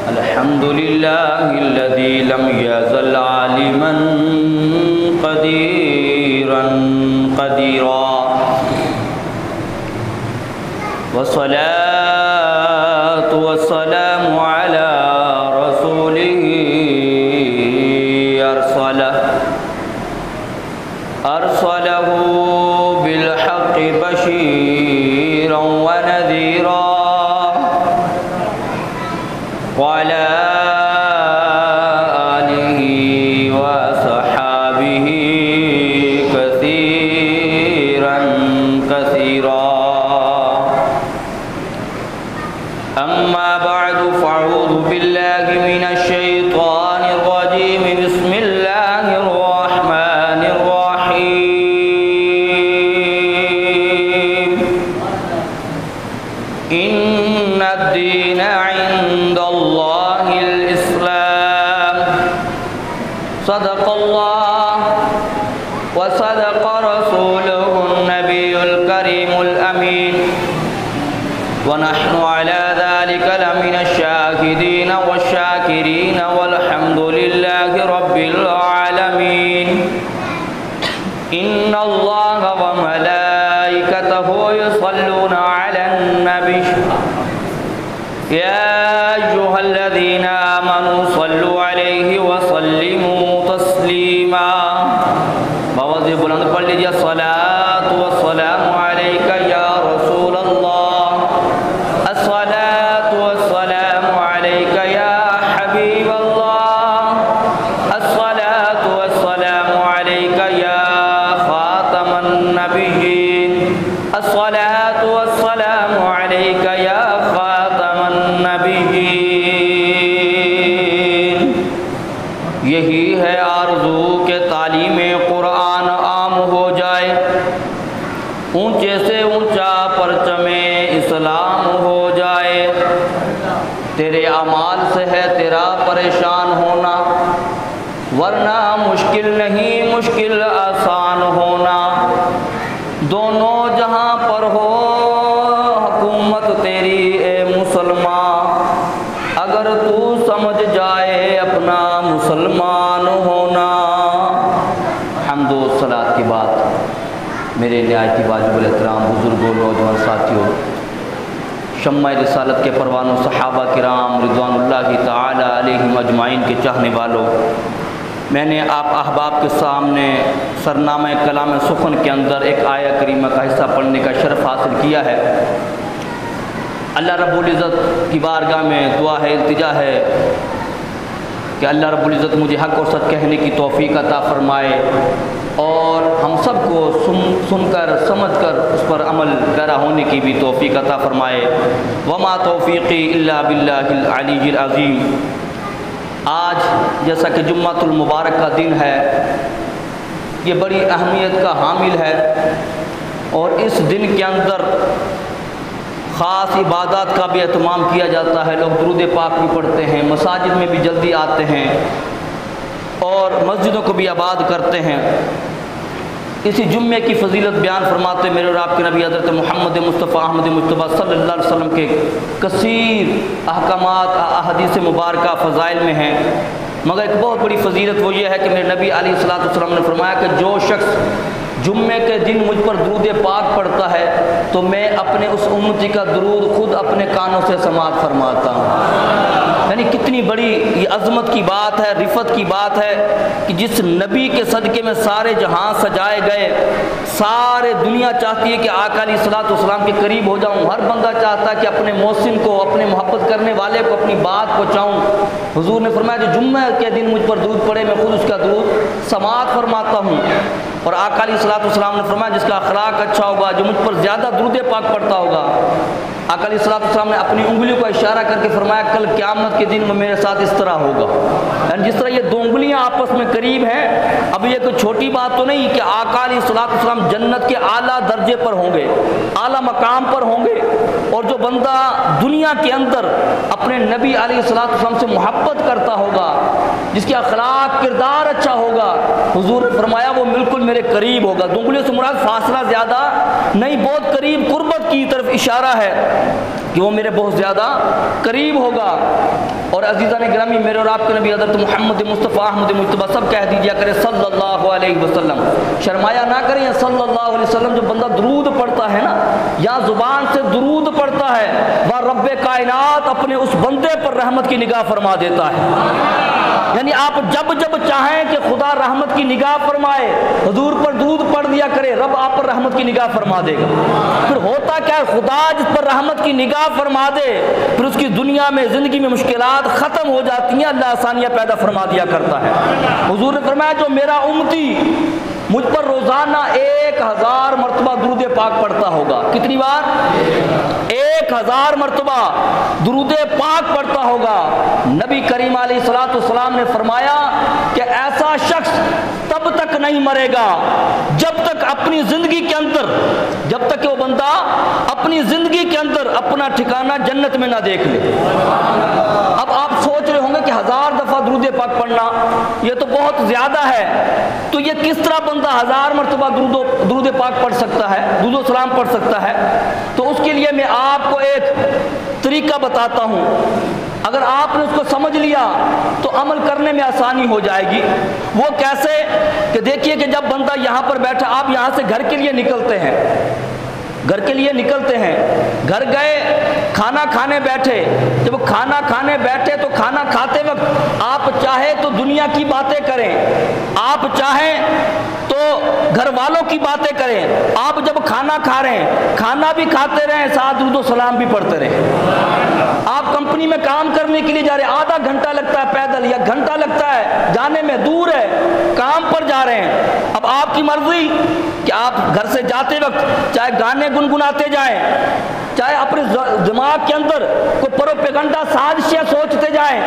الحمد لله الذي لم يزل عالما قديرا قديرا والصلاة والسلام على رسوله أرسله بالحق بشيرا ونذيرا وعلى آله وصحابه كثيرا كثيرا. أما بعد فأعوذ بالله من الشيطان الرجيم. بسم الله الرحمن الرحيم. إن الدين عند الله الإسلام. صدق الله وصدق رسوله النبي الكريم الأمين ونحن على ذلك لمن الشاهدين والشاكرين والحمد لله رب العالمين. إن الله وملائكته يصلون على النبي يا أيها الذين آمنوا صلوا عليه وسلموا تسليما. باوازِ بلند پڑھ لیجیے. الصلاة والسلام عليك يا رسول الله. الصلاة والسلام عليك يا حبيب الله. الصلاة والسلام عليك يا خاتم النبيين. الصلاة والسلام عليك يا خاتم النبيين. یہی ہے آرزو کہ تعلیم قرآن عام ہو جائے، اونچے سے اونچا پرچم اسلام ہو جائے. تیرے اعمال سے ہے تیرا پریشان ہونا، ورنہ مشکل نہیں مشکل آسان ہونا. دونوں جہاں پر ہو حکومت تیری اے مسلمان، اگر تو سمجھ جائے اپنا مسلمان ہونا. حمد و صلات کی بات میرے نہایت واجب الاحترام بزرگوں، نوجوان ساتھیوں، شمع رسالت کے پروانوں، صحابہ کرام رضوان اللہ تعالی علیہم اجمعین کے چاہنے والوں، میں نے آپ احباب کے سامنے سرنامہ کلام سخن کے اندر ایک آیہ کریمہ کا حصہ پڑھنے کا شرف حاصل کیا ہے. اللہ رب العزت کی بارگاہ میں دعا ہے، التجا ہے کہ اللہ رب العزت مجھے حق اور سچ کہنے کی توفیق عطا فرمائے اور ہم سب کو سن کر سمجھ کر اس پر عمل پیرا ہونے کی بھی توفیق عطا فرمائے. وما توفیقی الا باللہ العلی العظیم. آج جیسا کہ جمعۃ المبارک کا دن ہے، یہ بڑی اہمیت کا حامل ہے اور اس دن کے اندر خاص عبادات کا بھی اہتمام کیا جاتا ہے. لوگ درود پاک بھی پڑھتے ہیں، مساجد میں بھی جلدی آتے ہیں اور مسجدوں کو بھی آباد کرتے ہیں. اسی جمعے کی فضیلت بیان فرماتے میرے اور آپ کے نبی حضرت محمد مصطفیٰ احمد مجتبیٰ صلی اللہ علیہ وسلم کے کثیر احکامات احادیث مبارکہ فضائل میں ہیں، مگر ایک بہت بڑی فضیلت وہ یہ ہے کہ میرے نبی علیہ السلام نے فرمایا کہ جو شخص جمعے کے دن مجھ پر درود پاک پڑھتا ہے تو میں اپنے اس امتی کا درود خود اپنے کانوں سے سماعت فرماتا ہوں. یعنی کتنی بڑی یہ عظمت کی بات ہے، رفت کی بات ہے کہ جس نبی کے صدقے میں سارے جہاں سجائے گئے. سارے دنیا چاہتی ہے کہ آقا علیہ الصلوۃ والسلام کے قریب ہو جاؤں. ہر بندہ چاہتا ہے کہ اپنے محسن کو، اپنے محبت کرنے والے کو اپنی بات پہنچاؤں. حضور نے فرمایا جو جمعہ کے دن مجھ پر درود پڑھے میں خود اس کا درود سماعت فرماتا ہوں. اور آقا علیہ السلام نے فرمایا جس کا اخلاق اچھا ہوگا، جو مجھ پر زیادہ درود پاک پڑھتا ہوگا، آقا علیہ السلام نے اپنی انگلیوں کو اشارہ کر کے فرمایا کل قیامت کے دن میں میرے ساتھ اس طرح ہوگا. یعنی جس طرح یہ دو انگلیاں آپس میں قریب ہیں، اب یہ کوئی چھوٹی بات تو نہیں کہ آقا علیہ السلام جنت کے اعلیٰ درجے پر ہوں گے، اعلیٰ مقام پر ہوں گے. اور جو بندہ دنیا کے اندر اپنے نبی علیہ السلام سے محبت کرتا ہوگا، جس کے اخلاق کردار اچھا ہوگا، حضور نے فرمایا وہ بالکل میرے قریب ہوگا. دو انگلیوں سے مراد فاصلہ زیادہ نہیں، بہت قریب قربت کی طرف اشارہ ہے کہ وہ میرے بہت زیادہ قریب ہوگا۔ اور عزیزان گرامی، میرے اور آپ کے نبی حضرت محمد مصطفیٰ احمد مجتبیٰ سب کہہ دیجیا کرے صلی اللہ علیہ وسلم، شرمایا نہ کریں۔ صلی اللہ علیہ وسلم جو بندہ درود پڑھتا ہے نا، یا زبان سے درود پڑھتا ہے، وہ رب کائنات اپنے اس بندے پر رحمت کی نگاہ فرما دیتا ہے۔ یعنی آپ جب جب چاہیں کہ خدا رحمت کی نگاہ فرمائے، حضور پر درود پڑھ دیا کرے، رب آپ پر رحمت کی نگاہ فرما دے گا۔ پھر ہوتا کیا ہے، خدا جس پر رحمت کی نگاہ فرما دے، پھر اس کی دنیا میں زندگی میں مشکلات ختم ہو جاتی ہیں، اللہ آسانیاں پیدا فرما دیا کرتا ہے۔ حضور نے فرمایا جو میرا امتی مجھ پر روزانہ 1000 مرتبہ درود پاک پڑھتا ہوگا، کتنی بار؟ 1000 مرتبہ درود پاک پڑھتا ہوگا، نبی کریم علیہ الصلوۃ والسلام نے فرمایا کہ ایسا شخص تب تک نہیں مرے گا جب تک اپنی زندگی کے اندر، جب تک کہ وہ بندہ اپنی زندگی کے اندر اپنا ٹھکانہ جنت میں نہ دیکھ لے۔ اب آپ سوچ رہے ہوں گے کہ 1000 دفعہ درود پاک پڑھنا یہ تو بہت زیادہ ہے، تو یہ کس طرح بندہ 1000 مرتبہ درود پاک پڑھ سکتا ہے، درود و سلام پڑھ سکتا ہے؟ تو اس کے لیے میں آپ کو ایک طریقہ بتاتا ہوں، اگر آپ نے اس کو سمجھ لیا تو عمل کرنے میں آسانی ہو جائے گی۔ وہ کیسے کہ دیکھیے کہ جب بندہ یہاں پر بیٹھا، آپ یہاں سے گھر کے لیے نکلتے ہیں، گھر کے لیے نکلتے ہیں، گھر گئے، کھانا کھانے بیٹھے، جب کھانا کھانے بیٹھے تو کھانا کھاتے وقت آپ چاہے تو دنیا کی باتیں کریں، آپ چاہیں تو گھر والوں کی باتیں کریں، آپ جب کھانا کھا رہے ہیں کھانا بھی کھاتے رہیں، ساتھ درود و سلام بھی پڑھتے رہیں۔ آپ کمپنی میں کام کرنے کے لیے جا رہے ہیں، آدھا گھنٹہ لگتا ہے پیدل یا گھنٹہ لگتا ہے جانے میں، دور ہے، کام پر جا رہے ہیں، اب آپ کی مرضی کہ آپ گھر سے جاتے وقت چاہے گانے گنگناتے جائیں، چاہے اپنے دماغ کے اندر کوئی پروپیگنڈا سازشیں سوچتے جائیں،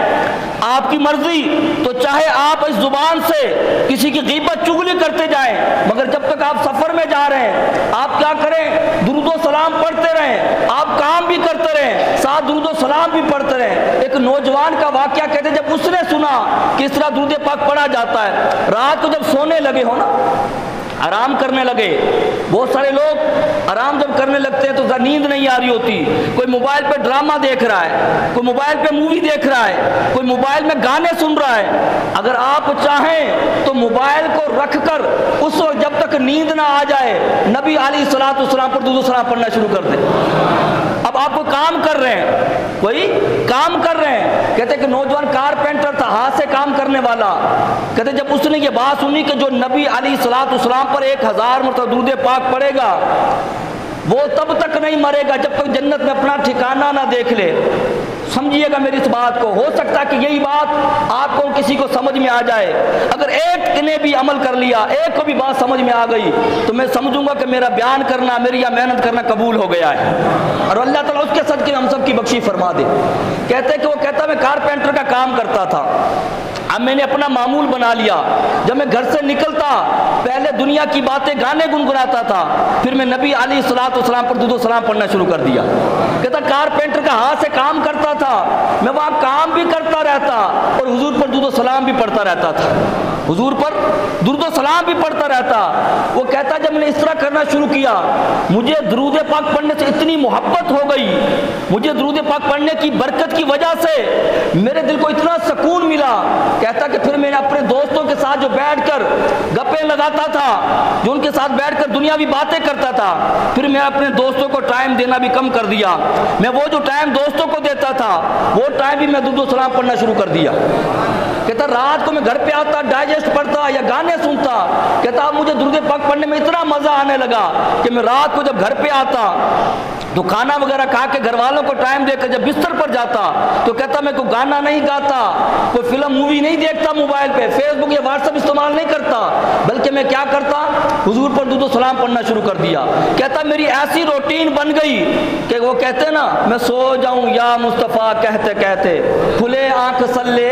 آپ کی مرضی، تو چاہے آپ اس زبان سے کسی کی غیبت چغلی کرتے جائیں، مگر جب تک آپ سفر میں جا رہے ہیں آپ کیا کریں؟ درود و سلام پڑھتے رہیں، آپ کام بھی کرتے رہیں، ساتھ درود و سلام بھی پڑھتے رہیں۔ ایک نوجوان کا واقعہ کہتے ہیں، جب اس نے سنا کہ اس طرح درود پاک پڑھا جاتا ہے، رات کو جب سونے لگے ہو نا، آرام کرنے لگے، بہت سارے لوگ آرام جب کرنے لگتے ہیں تو نیند نہیں آ رہی ہوتی، کوئی موبائل پہ ڈرامہ دیکھ رہا ہے، کوئی موبائل پہ مووی دیکھ رہا ہے، کوئی موبائل میں گانے سن رہا ہے۔ اگر آپ چاہیں تو موبائل کو رکھ کر اس وقت جب تک نیند نہ آ جائے نبی علیہ الصلوۃ والسلام پر درود و سلام پڑھنا شروع کر دیں۔ اب آپ کو کام کر رہے ہیں، کوئی کام کر رہے ہیں، کہتے کہ نوجوان کارپینٹر تھا، ہاتھ سے کام کرنے والا، کہتے جب اس نے یہ بات سنی کہ جو نبی علیہ الصلوۃ والسلام پر 1000 مرتبہ درود پاک پڑھے گا وہ تب تک نہیں مرے گا جب تک جنت میں اپنا ٹھکانہ نہ دیکھ لے۔ سمجھیے گا میری اس بات کو، ہو سکتا ہے کہ یہی بات آپ کو کسی کو سمجھ میں آ جائے، اگر ایک نے بھی عمل کر لیا، ایک کو بھی بات سمجھ میں آ گئی تو میں سمجھوں گا کہ میرا بیان کرنا، میری یہ محنت کرنا قبول ہو گیا ہے، اور اللہ تعالیٰ اس کے صدقے ہم سب کی بخشی فرما دے۔ کہتے کہ وہ کہتا میں کارپینٹر کا کام کرتا تھا، اب میں نے اپنا معمول بنا لیا، جب میں گھر سے نکلتا پہلے دنیا کی باتیں گانے گنگناتا تھا، پھر میں نبی علیہ الصلوۃ والسلام پر درود و سلام پڑھنا شروع کر دیا۔ کہتا کارپینٹر کا ہاتھ سے کام کرتا تھا، میں وہاں کام بھی کرتا رہتا اور حضور پر درود و سلام بھی پڑھتا رہتا تھا، حضور پر درود و سلام بھی پڑھتا رہتا۔ وہ کہتا جب میں نے اس طرح کرنا شروع کیا مجھے درود پاک پڑھنے سے اتنی محبت ہو گئی، مجھے درود پاک پڑھنے کی برکت کی وجہ سے میرے دل کو اتنا سکون ملا، کہتا کہ پھر میں نے اپنے دوستوں کے ساتھ جو بیٹھ کر گپیں لگاتا تھا، جو ان کے ساتھ بیٹھ کر دنیاوی باتیں کرتا تھا، پھر میں اپنے دوستوں کو ٹائم دینا بھی کم کر دیا، میں وہ جو ٹائم دوستوں کو دیتا تھا وہ ٹائم بھی میں درود و سلام پڑھنا شروع کر دیا۔ کہتا رات کو میں گھر پہ آتا ڈائجسٹ پڑھتا یا گانے سنتا، کہتا اب مجھے درود پاک پڑھنے میں اتنا مزہ آنے لگا کہ میں رات کو جب گھر پہ آتا تو کھانا وغیرہ کھا کے گھر والوں کو ٹائم دے کر جب بستر پر جاتا تو کہتا میں کوئی گانا نہیں گاتا، کوئی فلم مووی نہیں دیکھتا، موبائل پہ فیس بک یا واٹس ایپ استعمال نہیں کرتا، بلکہ میں کیا کرتا حضور پر درود و سلام پڑھنا شروع کر دیا۔ کہتا میری ایسی روٹین بن گئی کہ وہ کہتے نا میں سو جاؤں یا مصطفیٰ کہتے کہتے، کھلے آنکھ صلی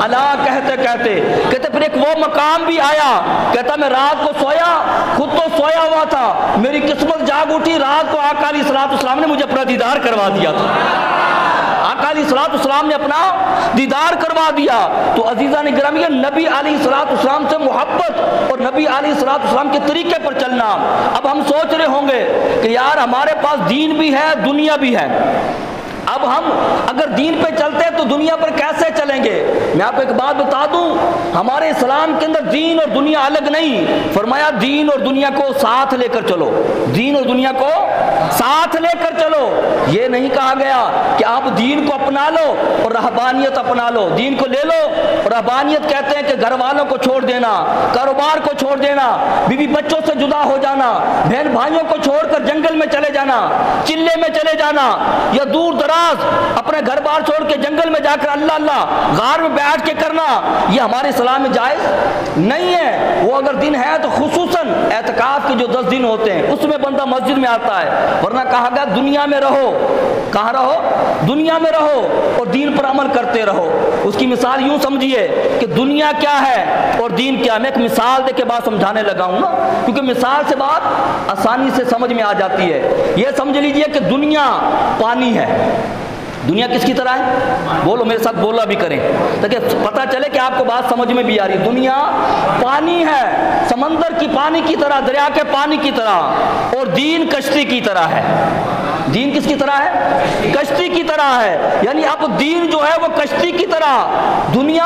اللہ کہتے کہتے، کہتے پھر ایک وہ مقام بھی آیا، کہتا میں رات کو سویا، خود تو سویا ہوا تھا، میری قسمت جاگ اٹھی، رات کو آقا علیہ الصلوۃ والسلام نے مجھے اپنا دیدار کروا دیا تھا۔ آقا علیہ الصلوۃ والسلام نے اپنا دیدار کروا دیا۔ تو عزیزان گرامی، نبی علیہ الصلوۃ والسلام سے محبت اور نبی علیہ الصلوۃ والسلام کے طریقے پر چلنا۔ اب ہم سوچ رہے ہوں گے کہ یار ہمارے پاس دین بھی ہے دنیا بھی ہے، اب ہم اگر دین پہ چلتے ہیں تو دنیا پر کیسے چلیں گے؟ میں آپ کو ایک بات بتا دوں، ہمارے اسلام کے اندر دین اور دنیا الگ نہیں، فرمایا دین اور دنیا کو ساتھ لے کر چلو، دین اور دنیا کو ساتھ لے کر چلو۔ یہ نہیں کہا گیا کہ آپ دین کو اپنا لو اور رہبانیت اپنا لو، دین کو لے لو اور رہبانیت کہتے ہیں کہ گھر والوں کو چھوڑ دینا، کاروبار کو چھوڑ دینا، بیوی بچوں سے جدا ہو جانا، بہن بھائیوں کو چھوڑ کر جنگل میں چلے جانا، چلے میں چلے جانا، یا دور دراز اپنے گھر بار چھوڑ کے جنگل میں جا کر اللہ اللہ غار میں بیٹھ کے کرنا، یہ ہمارے اسلام میں جائز نہیں ہے۔ وہ اگر دن ہے تو خصوصاً اعتکاف کے جو 10 دن ہوتے ہیں اس میں بندہ مسجد میں آتا ہے، ورنہ کہا گیا دنیا میں رہو، کہاں رہو؟ دنیا میں رہو اور دین پر عمل کرتے رہو۔ اس کی مثال یوں سمجھیے کہ دنیا کیا ہے اور دین کیا ہے۔ میں ایک مثال دے کے بات سمجھانے لگا ہوں نا، کیونکہ مثال سے بات آسانی سے سمجھ میں آ جاتی ہے۔ یہ سمجھ لیجئے کہ دنیا پانی ہے۔ دنیا کس کی طرح ہے؟ بولو میرے ساتھ، بولا بھی کریں تاکہ پتہ چلے کہ آپ کو بات سمجھ میں بھی آ رہی ہے۔ دنیا پانی ہے، سمندر کی پانی کی طرح، دریا کے پانی کی طرح، اور دین کشتی کی طرح ہے۔ دین کس کی طرح ہے؟ کشتی کی طرح ہے۔ یعنی اب دین جو ہے وہ کشتی کی طرح، دنیا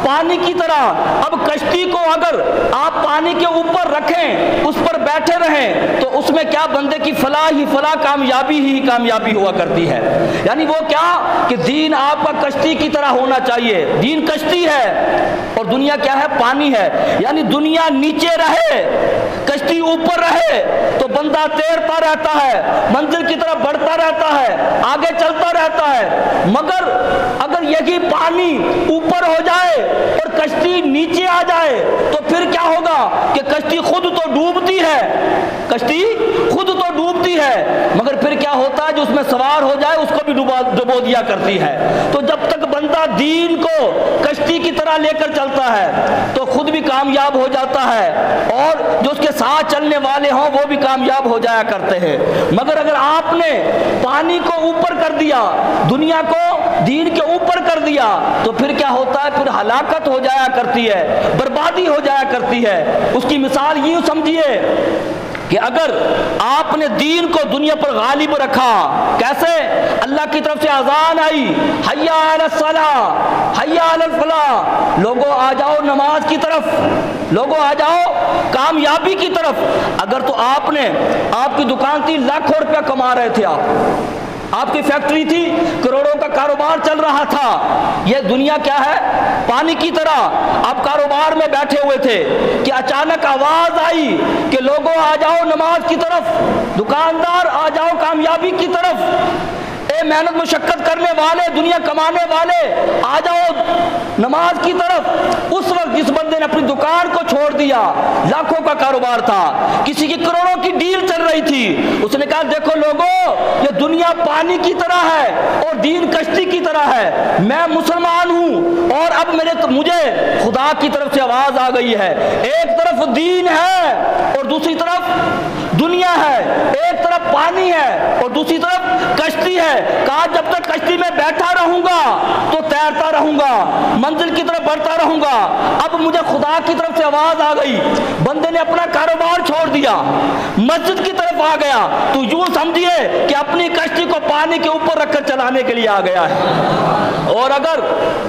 پانی کی طرح۔ اب کشتی کو اگر آپ پانی کے اوپر رکھیں، اس پر بیٹھے رہیں، تو اس میں کیا بندے کی فلاح ہی فلاح، کامیابی ہی کامیابی ہوا کرتی ہے۔ یعنی وہ کیا کہ دین آپ کا کشتی کی طرح ہونا چاہیے۔ دین کشتی ہے اور دنیا کیا ہے؟ پانی ہے۔ یعنی دنیا نیچے رہے، کشتی اوپر رہے تو بندہ تیرتا رہتا ہے، منزل کی طرف بڑھتا رہتا ہے، آگے چلتا رہتا ہے۔ مگر اگر یہی پانی اوپر ہو جائے اور کشتی نیچے آ جائے تو پھر کیا ہوگا کہ کشتی خود تو ڈوبتی ہے، کشتی خود تو ڈوبتی ہے، مگر پھر کیا ہوتا ہے جو اس میں سوار ہو جائے اس کو بھی ڈبو دیا کرتی ہے۔ تو جب تک بندہ دین کو کشتی کی طرح لے کر چلتا ہے تو خود بھی کامیاب ہو جاتا ہے اور جو اس کے ساتھ چلنے والے ہوں وہ بھی کامیاب ہو جایا کرتے ہیں۔ مگر اگر آپ نے پانی کو اوپر کر دیا، دنیا کو دین کے اوپر کر دیا، تو پھر کیا ہوتا ہے؟ پھر ہلاکت ہو جایا کرتی ہے، بربادی ہو جایا کرتی ہے۔ اس کی مثال یوں سمجھیے کہ اگر آپ نے دین کو دنیا پر غالب رکھا، کیسے؟ اللہ کی طرف سے اذان آئی، حی علی الصلاۃ، حی علی الفلاح، لوگوں آ جاؤ نماز کی طرف، لوگوں آ جاؤ کامیابی کی طرف۔ اگر تو آپ نے، آپ کی دکان تھی، لاکھوں روپیہ کما رہے تھے آپ کی فیکٹری تھی، کروڑوں کا کاروبار چل رہا تھا، یہ دنیا کیا ہے؟ پانی کی طرح۔ آپ کاروبار میں بیٹھے ہوئے تھے کہ اچانک آواز آئی کہ لوگوں آ جاؤ نماز کی طرف، دکاندار آ جاؤ کامیابی کی طرف، اے محنت مشقت کرنے والے، دنیا کمانے والے آ جاؤ نماز کی طرف۔ اس وقت جس بندے نے اپنی دکان کو چھوڑ دیا، لاکھوں کا کاروبار تھا، کسی کی کروڑوں کی ڈیل چل رہی تھی، اس نے کہا دیکھو لوگوں، یہ دنیا پانی کی طرح ہے اور دین کشتی کی طرح ہے، میں مسلمان ہوں اور اب مجھے خدا کی طرف سے آواز آ گئی ہے، ایک طرف دین ہے اور دوسری طرف دنیا ہے، ایک طرف پانی ہے اور دوسری طرف کشتی ہے۔ کہا جب تک کشتی میں بیٹھا رہوں گا تو تیرتا رہوں گا، منزل کی طرف بڑھتا رہوں گا۔ اب مجھے خدا کی طرف سے آواز آ گئی، بندے نے اپنا کاروبار چھوڑ دیا، مسجد کی طرف آ گیا، تو یوں سمجھیے کہ اپنی کشتی کو پانی کے اوپر رکھ کر چلانے کے لیے آ گیا ہے۔ اور اگر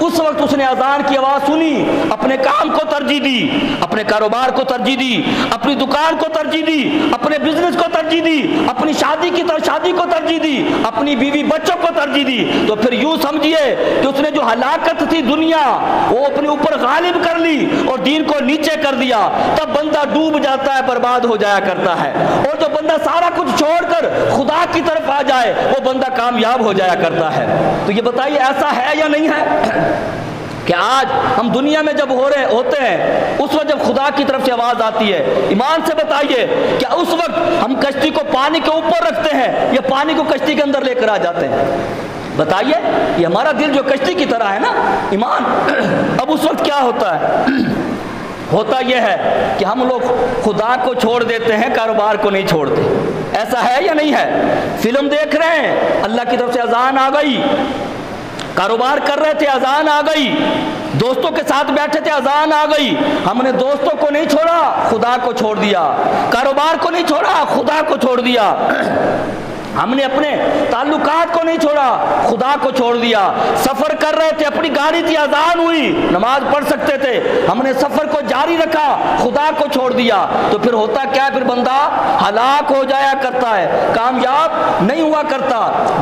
اس وقت اس نے اذان کی آواز سنی، اپنے کام کو ترجیح دی، اپنے کاروبار کو ترجیح دی، اپنی دکان کو ترجیح دی، اپنے بزنس کو ترجیح دی، اپنی شادی کو ترجیح دی، اپنی بیوی بچوں کو ترجیح دی، تو پھر یوں سمجھیے کہ اس نے جو ہلاکت تھی دنیا وہ اپنے اوپر غالب کر لی اور دین کو نیچے کر دیا۔ تب بندہ ڈوب جاتا ہے، برباد ہو جایا کرتا ہے، اور جو بندہ سارا کچھ چھوڑ کر خدا کی طرف آ جائے وہ بندہ کامیاب ہو جایا کرتا ہے۔ تو یہ بتائیے ایسا ہے یا نہیں ہے کہ آج ہم دنیا میں جب ہوتے ہیں اس وقت جب خدا کی طرف سے آواز آتی ہے، ایمان سے بتائیے کیا اس وقت ہم کشتی کو پانی کے اوپر رکھتے ہیں یا پانی کو کشتی کے اندر لے کر آ جاتے ہیں؟ بتائیے، یہ ہمارا دل جو کشتی کی طرح ہے نا ایمان، اب اس وقت کیا ہوتا ہے؟ ہوتا یہ ہے کہ ہم لوگ خدا کو چھوڑ دیتے ہیں، کاروبار کو نہیں چھوڑتے۔ ایسا ہے یا نہیں ہے؟ فلم دیکھ رہے ہیں، اللہ کی طرف سے اذان آ گئی، کاروبار کر رہے تھے، اذان آ گئی، دوستوں کے ساتھ بیٹھے تھے، اذان آ گئی، ہم نے دوستوں کو نہیں چھوڑا، خدا کو چھوڑ دیا، کاروبار کو نہیں چھوڑا، خدا کو چھوڑ دیا، ہم نے اپنے تعلقات کو نہیں چھوڑا، خدا کو چھوڑ دیا، سفر کر رہے تھے، اپنی گاڑی تھی، اذان ہوئی، نماز پڑھ سکتے تھے، ہم نے سفر کو جاری رکھا، خدا کو چھوڑ دیا، تو پھر ہوتا کیا ہے؟ پھر بندہ ہلاک ہو جایا کرتا ہے، کامیاب نہیں ہوا کرتا۔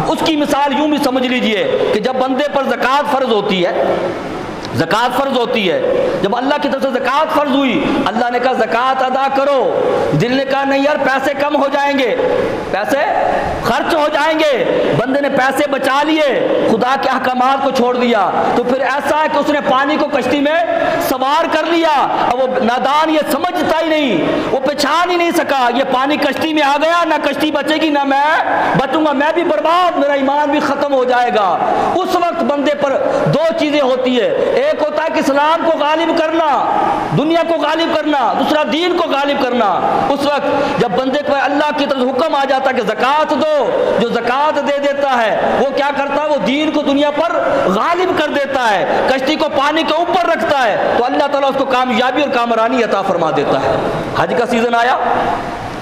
اس کی مثال یوں بھی سمجھ لیجئے کہ جب بندے پر زکوٰۃ فرض ہوتی ہے، زکوٰۃ فرض ہوتی ہے، جب اللہ کی طرف سے زکوٰۃ فرض ہوئی، اللہ نے کہا زکوٰۃ ادا کرو، دل نے کہا نہیں یار پیسے کم ہو جائیں گے، پیسے خرچ ہو جائیں گے، بندے نے پیسے بچا لیے، خدا کے احکامات کو چھوڑ دیا، تو پھر ایسا ہے کہ اس نے پانی کو کشتی میں سوار کر لیا، اب وہ نادان یہ سمجھتا ہی نہیں، وہ پہچان ہی نہیں سکا، یہ پانی کشتی میں آ گیا، نہ کشتی بچے گی نہ میں بچوں گا، میں بھی برباد، میرا ایمان بھی ختم ہو جائے گا۔ اس وقت بندے پر دو چیزیں ہوتی ہے، ایک ہوتا ہے کہ اسلام کو غالب کرنا، دنیا کو غالب کرنا، دوسرا دین کو غالب کرنا۔ اس وقت جب بندے کو اللہ کی طرف حکم آ جاتا ہے کہ زکوٰۃ دو، جو زکوٰۃ دے دیتا ہے وہ کیا کرتا ہے؟ وہ دین کو دنیا پر غالب کر دیتا ہے، کشتی کو پانی کے اوپر رکھتا ہے، تو اللہ تعالیٰ اس کو کامیابی اور کامرانی عطا فرما دیتا ہے۔ حج کا سیزن آیا،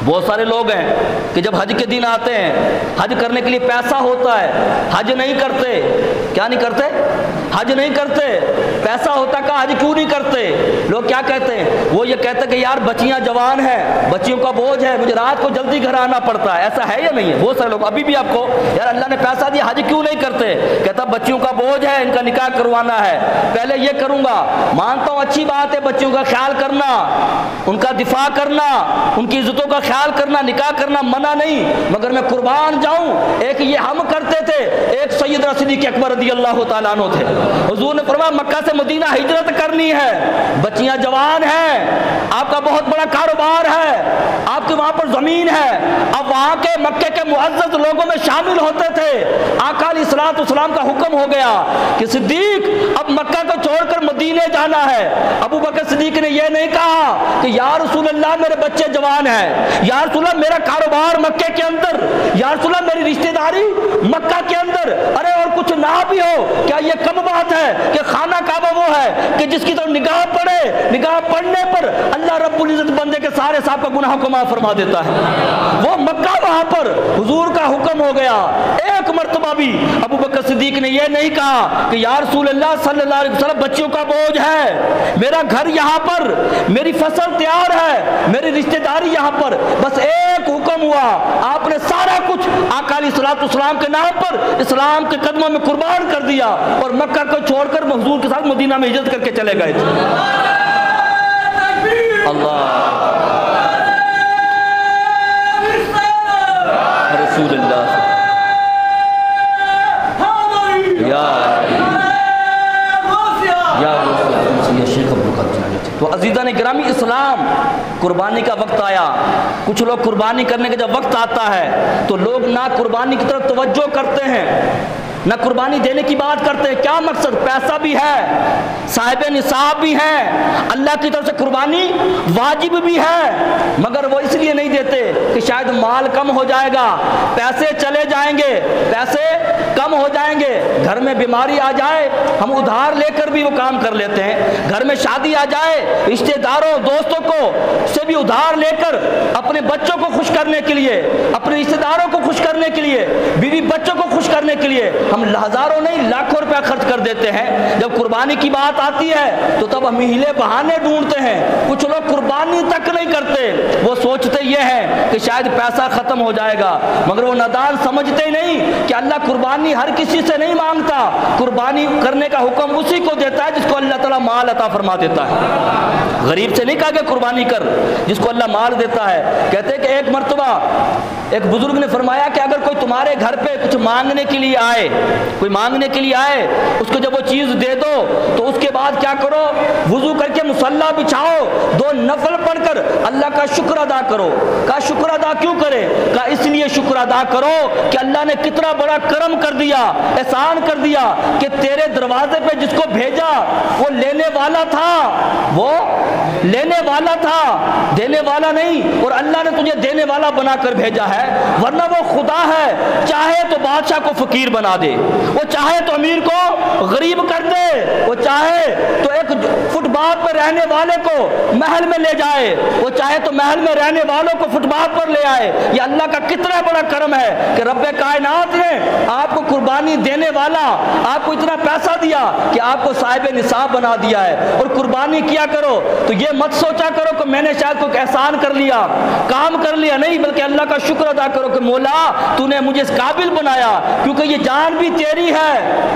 بہت سارے لوگ ہیں کہ جب حج کے دن آتے ہیں، حج کرنے کے لیے پیسہ ہوتا ہے، حج نہیں کرتے، کیا نہیں کرتے؟ حج نہیں کرتے، پیسہ ہوتا کہ حج کیوں نہیں کرتے؟ لوگ کیا کہتے ہیں؟ وہ یہ کہتے ہیں کہ یار بچیاں جوان ہیں، بچیوں کا بوجھ ہے، مجھے رات کو جلدی گھر آنا پڑتا ہے، ایسا ہے یا نہیں ہے؟ بہت سارے لوگ ابھی بھی آپ کو یار اللہ نے پیسہ دیا حج کیوں نہیں کرتے؟ کہتا بچیوں کا بوجھ ہے، ان کا نکاح کروانا ہے، پہلے یہ کروں گا، مانتا ہوں اچھی بات ہے بچیوں کا خیال کرنا، ان کا دفاع کرنا، ان کی عزتوں کا خیال کرنا، نکاح کرنا منع نہیں، مگر میں قربان جاؤں، ایک یہ ہم کرتے تھے، ایک سیدنا صدیق اکبر رضی اللہ تعالیٰ عنہ تھے، حضور نے فرمایا مکہ سے مدینہ ہجرت کرنی ہے، بچیاں جوان ہیں، آپ کا بہت بڑا کاروبار ہے، آپ کے وہاں پر زمین ہے، اب وہاں کے مکے کے معزز لوگوں میں شامل ہوتے تھے، آقا علیہ الصلوۃ والسلام کا حکم ہو گیا کہ صدیق اب مکہ کو چھوڑ کر مدینے جانا ہے۔ ابو بکر صدیق نے یہ نہیں کہا کہ یا رسول اللہ میرے بچے جوان ہیں، یا رسول اللہ میرا کاروبار مکے کے اندر، یا رسول اللہ میری رشتہ داری مکہ کے اندر، ارے اور کچھ نہ بھی ہو، کیا یہ کم بات ہے کہ خانہ کعبہ وہ ہے کہ جس کی طرف نگاہ پڑے، نگاہ پڑنے پر اللہ رب العزت بندے کے سارے صاحب کا گناہ کو معاف فرما دیتا ہے۔ وہ مکہ وہاں پر حضور کا حکم ہو گیا، ایک مرتبہ بھی ابو بکر صدیق نے یہ نہیں کہا کہ یا رسول اللہ صلی اللہ علیہ وسلم بچیوں کا بوجھ ہے، میرا گھر یہاں پر، میری فصل تیار ہے، میری رشتہ داری یہاں پر، بس ایک حکم ہوا، آپ نے سارا کچھ آقا علیہ الصلوۃ والسلام کے نام پر اسلام کے قدموں میں قربان کر دیا اور مکہ کو چھوڑ کر حضور کے ساتھ مدینہ میں ہجرت کر کے چلے گئے تھے۔ اللہ رسول اللہ تو عزیزان گرامی، اسلام قربانی کا وقت آیا، کچھ لوگ قربانی کرنے کا جب وقت آتا ہے تو لوگ نہ قربانی کی طرف توجہ کرتے ہیں، نہ قربانی دینے کی بات کرتے ہیں۔ کیا مقصد؟ پیسہ بھی ہے، صاحب نصاب بھی ہے، اللہ کی طرف سے قربانی واجب بھی ہے، مگر وہ اس لیے نہیں دیتے کہ شاید مال کم ہو جائے گا، پیسے چلے جائیں گے، پیسے کم ہو جائیں گے، گھر میں بیماری آ جائے ہم ادھار لے کر بھی وہ کام کر لیتے ہیں، گھر میں شادی آ جائے رشتہ داروں دوستوں کو سے بھی ادھار لے کر اپنے بچوں کو خوش کرنے کے لیے، اپنے رشتہ داروں کو خوش کرنے کے لیے، بیوی بچوں کو خوش کرنے کے لیے ہم ہزاروں نہیں لاکھوں روپیہ خرچ کر دیتے ہیں۔ جب قربانی کی بات آتی ہے تو تب ہم ہیلے بہانے ڈھونڈتے ہیں، کچھ لوگ قربانی تک نہیں کرتے، وہ سوچتے یہ ہے کہ شاید پیسہ ختم ہو جائے گا، مگر وہ نادان سمجھتے ہی نہیں کہ اللہ قربانی ہر کسی سے نہیں مانگتا، قربانی کرنے کا حکم اسی کو دیتا ہے جس کو اللہ تعالیٰ مال عطا فرما دیتا ہے۔ غریب سے نہیں کہا کہ قربانی کر، جس کو اللہ مال دیتا ہے۔ کہتے ہیں کہ ایک مرتبہ ایک بزرگ نے فرمایا کہ اگر کوئی تمہارے گھر پہ کچھ مانگنے کے لیے آئے، کوئی مانگنے کے لیے آئے، اس کو جب وہ چیز دے دو تو اس کے بعد کیا کرو؟ وضو کر کے مصلی بچھاؤ، 2 نفل پڑھ کر اللہ کا شکر ادا کرو۔ کہا شکر ادا کیوں کرے؟ کہا اس لیے شکر ادا کرو کہ اللہ نے کتنا بڑا کرم کر دیا، احسان کر دیا کہ تیرے دروازے پہ جس کو بھیجا وہ لینے والا تھا، وہ لینے والا تھا، دینے والا نہیں، اور اللہ نے تجھے دینے والا بنا کر بھیجا ہے، ورنہ وہ خدا ہے، چاہے تو بادشاہ کو فقیر بنا دے، وہ چاہے تو امیر کو غریب کر دے، وہ چاہے تو ایک فٹ پاتھ پر رہنے والے کو محل میں لے جائے، وہ چاہے تو محل میں رہنے والوں کو فٹ پاتھ پر لے آئے۔ یہ اللہ کا کتنا بڑا کرم ہے کہ رب کائنات نے آپ کو قربانی دینے والا، آپ کو اتنا پیسہ دیا کہ آپ کو صاحب نصاب بنا دیا ہے۔ اور قربانی کیا کرو تو یہ مت سوچا کرو کہ میں نے شاید کوئی احسان کر لیا، کام کر لیا، نہیں، بلکہ اللہ کا شکر ادا کرو کہ مولا تو نے مجھے اس قابل بنایا، کیونکہ یہ جان بھی تیری ہے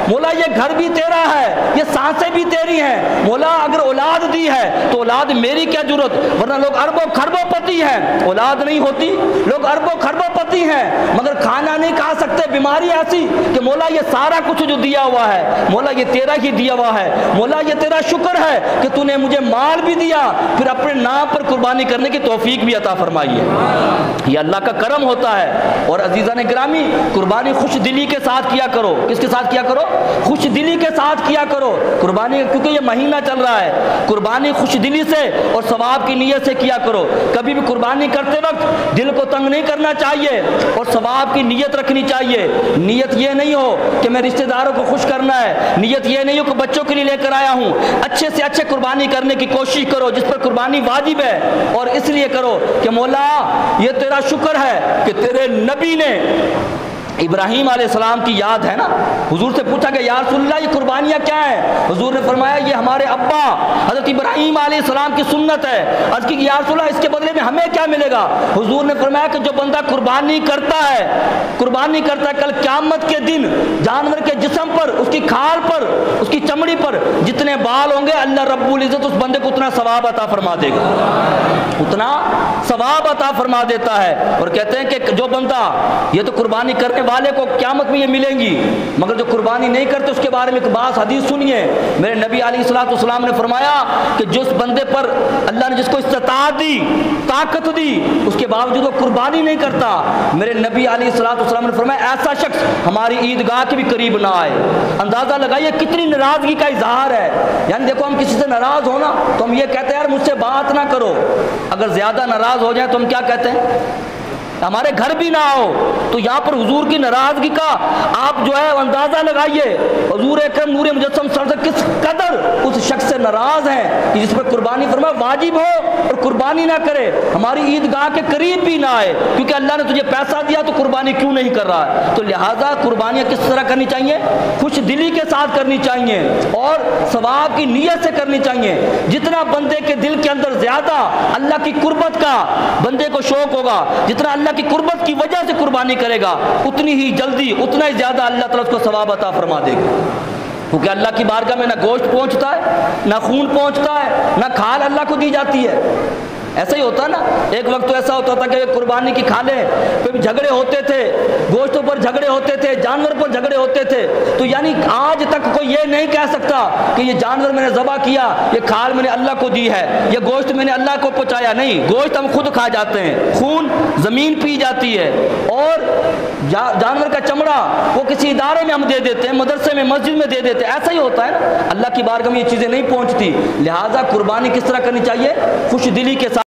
مولا، یہ گھر بھی تیرا ہے، یہ سانسیں بھی تیری ہیں مولا، اگر اولاد دی ہے تو اولاد میری کیا ضرورت، ورنہ لوگ اربوں خربوں پتی ہیں، اولاد نہیں ہوتی، لوگ اربوں خربوں پتی ہیں مگر کھانا نہیں کھا سکتے، بیماری ایسی کہ مولا یہ سارا کچھ جو دیا ہوا ہے مولا یہ تیرا ہی دیا ہوا ہے، مولا یہ تیرا شکر ہے کہ تو نے مجھے مال بھی دیا، پھر اپنے نام پر قربانی کرنے کی توفیق بھی عطا فرمائی ہے۔ یہ اللہ کا کرم ہوتا ہے۔ اور عزیزان گرامی، قربانی خوش دلی کے ساتھ کیا کرو۔ کس کے ساتھ کیا کرو؟ خوش دلی کے ساتھ کیا کرو قربانی، کیونکہ یہ مہینہ چل رہا ہے، قربانی خوش دلی سے اور ثواب کی نیت سے کیا کرو۔ کبھی بھی قربانی کرتے وقت دل کو تنگ نہیں کرنا چاہیے اور ثواب کی نیت رکھنی چاہیے۔ نیت یہ نہیں ہو کہ میں رشتہ داروں کو خوش کرنا ہے، نیت یہ نہیں ہو کہ بچوں کے لیے لے کر آیا ہوں، اچھے سے اچھے قربانی کرنے کی کوشش کرو جس پر قربانی واجب ہے، اور اس لیے کرو کہ مولا یہ تیرا شکر ہے کہ تیرے نبی نے ابراہیم علیہ السلام کی یاد ہے نا، حضور سے پوچھا کہ یا رسول اللہ یہ قربانیاں کیا ہیں؟ حضور نے فرمایا یہ ہمارے ابا حضرت ابراہیم علیہ السلام کی سنت ہے۔ عرض کی یا رسول اللہ اس کے بدلے میں ہمیں کیا ملے گا؟ حضور نے فرمایا کہ جو بندہ قربانی کرتا ہے کل قیامت کے دن جانور کے جسم پر، اس کی کھال پر، اس کی چمڑی پر جتنے بال ہوں گے اللہ رب العزت اس بندے کو اتنا ثواب عطا فرما دے گا، اتنا ثواب عطا فرما دیتا ہے۔ اور کہتے ہیں کہ جو بندہ، یہ تو قربانی کرنے والے کو قیامت میں یہ ملیں گی، مگر جو قربانی نہیں کرتے اس کے بارے میں ایک بعض حدیث سنیے۔ میرے نبی علیہ السلام نے فرمایا کہ جس بندے پر اللہ نے جس کو استطاعت دی، طاقت دی، اس کے باوجود وہ قربانی نہیں کرتا، میرے نبی علیہ السلام نے فرمایا ایسا شخص ہماری عیدگاہ کے بھی قریب نہ آئے۔ اندازہ لگائیے کتنی ناراضگی کا اظہار ہے، یعنی دیکھو ہم کسی سے ناراض ہونا تو ہم یہ کہتے ہیں یار مجھ سے بات نہ کرو، اگر زیادہ ناراض ہو جائیں تو ہم کیا کہتے ہیں؟ ہمارے گھر بھی نہ آؤ۔ تو یہاں پر حضور کی ناراضگی کا آپ جو ہے اندازہ لگائیے، حضور اکرم نور مجسم صلی اللہ علیہ وسلم کس قدر اس شخص سے ناراض ہیں کہ جس پر قربانی فرمایا واجب ہو اور قربانی نہ کرے، ہماری عیدگاہ کے قریب بھی نہ آئے، کیونکہ اللہ نے تجھے پیسہ دیا تو قربانی کیوں نہیں کر رہا ہے؟ تو لہٰذا قربانیاں کس طرح کرنی چاہیے؟ خوش دلی کے ساتھ کرنی چاہیے اور ثواب کی نیت سے کرنی چاہیے۔ جتنا بندے کے دل کے اندر زیادہ اللہ کی قربت کا بندے کو شوق ہوگا، جتنا اللہ کی قربت کی وجہ سے قربانی کرے گا، اتنی ہی جلدی، اتنا ہی زیادہ اللہ تعالیٰ اس کو ثواب عطا فرما دے گا، کیونکہ اللہ کی بارگاہ میں نہ گوشت پہنچتا ہے، نہ خون پہنچتا ہے، نہ کھال اللہ کو دی جاتی ہے۔ ایسا ہی ہوتا نا، ایک وقت تو ایسا ہوتا تھا کہ قربانی کی کھالیں پہ جھگڑے ہوتے تھے، گوشتوں پر جھگڑے ہوتے تھے، جانور پر جھگڑے ہوتے تھے، تو یعنی آج تک کوئی یہ نہیں کہہ سکتا کہ یہ جانور میں نے ذبح کیا، یہ کھال میں نے اللہ کو دی ہے، یہ گوشت میں نے اللہ کو پہنچایا، نہیں، گوشت ہم خود کھا جاتے ہیں، خون زمین پی جاتی ہے، اور جانور کا چمڑا وہ کسی ادارے میں ہم دے دیتے ہیں، مدرسے میں، مسجد میں دے دیتے ہیں، ایسا ہی ہوتا ہے نا، اللہ کی بارگاہ میں یہ چیزیں نہیں پہنچتی۔ لہٰذا قربانی کس طرح کرنی چاہیے؟ خوش دلی کے ساتھ